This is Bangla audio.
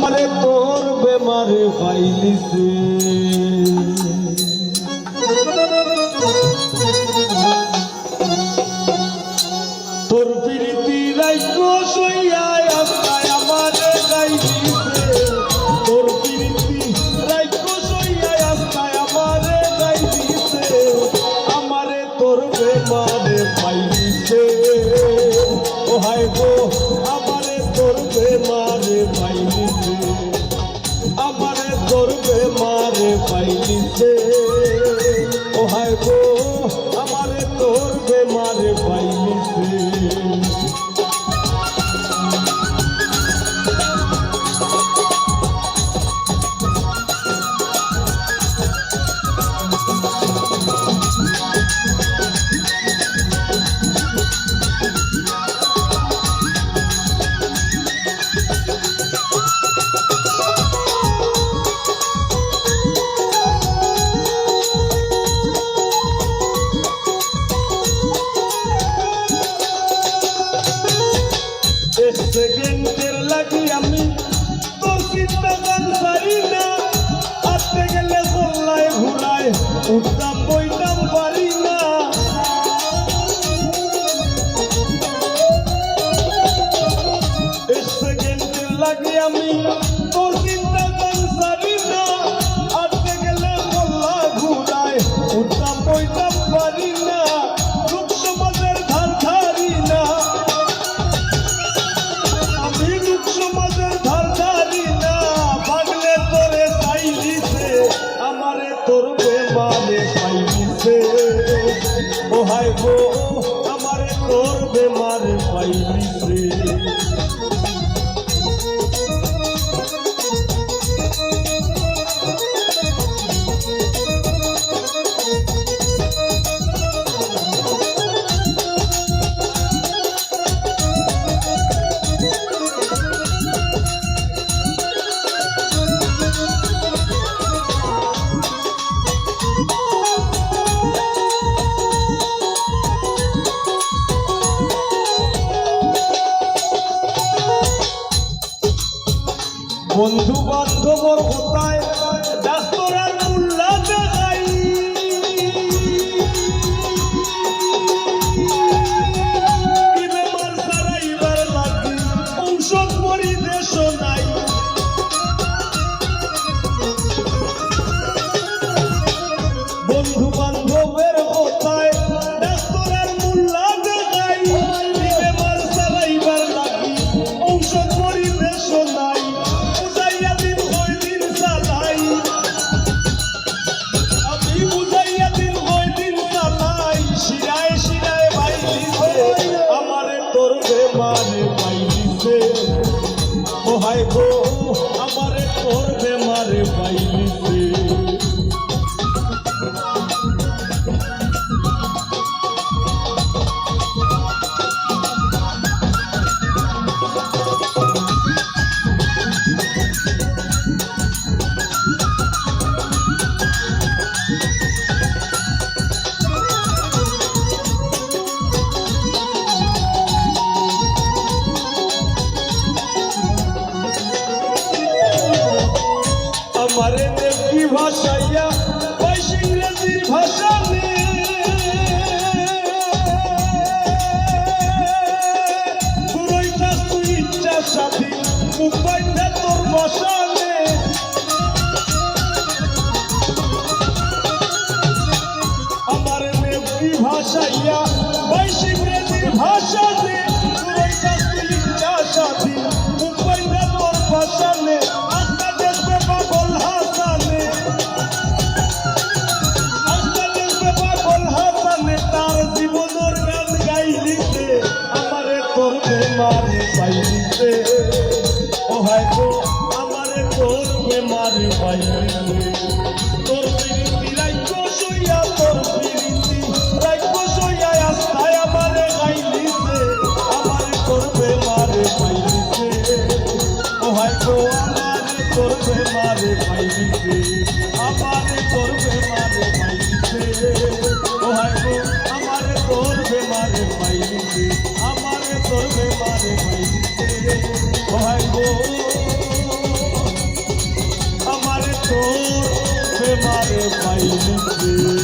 আমারে তোর বেমারে পাইলিছে তোর প্রীতি রাইখো সইয়া আস্তায় আমারে গাইলিছে তোর প্রীতি রাইখো সইয়া আস্তায় আমারে গাইলিছে আমারে তোর বেমারে পাইলিছে ও হায় গো আমারে তোর বেমারে পাইলিছে আমারে তোর বেমারে পাইলিছে ও হায় গো আমারে তোর বেমারে পাইলিছে সেকেন্ডের লাগি আমি তোর চিন্তা গান পারি না আসতে গেলে চল্লায় ঘুরায় উঠতাম বইতাম পারি না সেকেন্ডের লাগি আমি তোর চিন্তা গান পারি না আসতে গেলে চল্লা ঘুরায় উঠতাম বইতাম পারি না লোক সমাজের ধার ধারি না সমাজের ধার ধারি না পাগলে তোরে চাইলিছে আমারে তোর বেমারে পাইলিছে ও হায় গো আমারে তোর বেমারে পাইলিছে বন্ধু বান্ধবর কোথায় ডাক্তার আর মুল্লা দেখাই কি বেমার সারাইবার লাগি ঔষধ পরিদেশ নাই বন্ধু বান্ধবের কোথায় ডাক্তার আর মুল্লা দেখাই কি বেমার সারাইবার লাগি ঔষধ পরিদেশ নাই বেমারে পাইলিছে ও হায় গো আমারে তোর বেমারে পাইলিছে আমারে দেবী ভাষাইয়া বাইশ ইংরেজির ভাষা পুরোইটা তুই ইচ্ছা সাথী মুম্বাইতে তোর বসানে আমারে দেবী ভাষাইয়া বাইশ ইংরেজির ভাষা পুরোইটা তুই ইচ্ছা সাথী মুম্বাইতে তোর বসানে বেমারে পাইলিছে ও হায় গো আমারে তোর বেমারে পাইলিছে তোর প্রীতি রাইখো সইয়া তোর প্রীতি রাইখো সইয়া আস্তায় আমারে গাইলিছে আমারে তোর বেমারে পাইলিছে ও হায় গো আমারে তোর বেমারে পাইলিছে আমারে তোর বেমারে পাইলিছে ও হায় গো আমারে তোর বেমারে পাইলিছে আমারে তোর বেমারে পাইলিছে ও হায় গো মারে পাইলিছে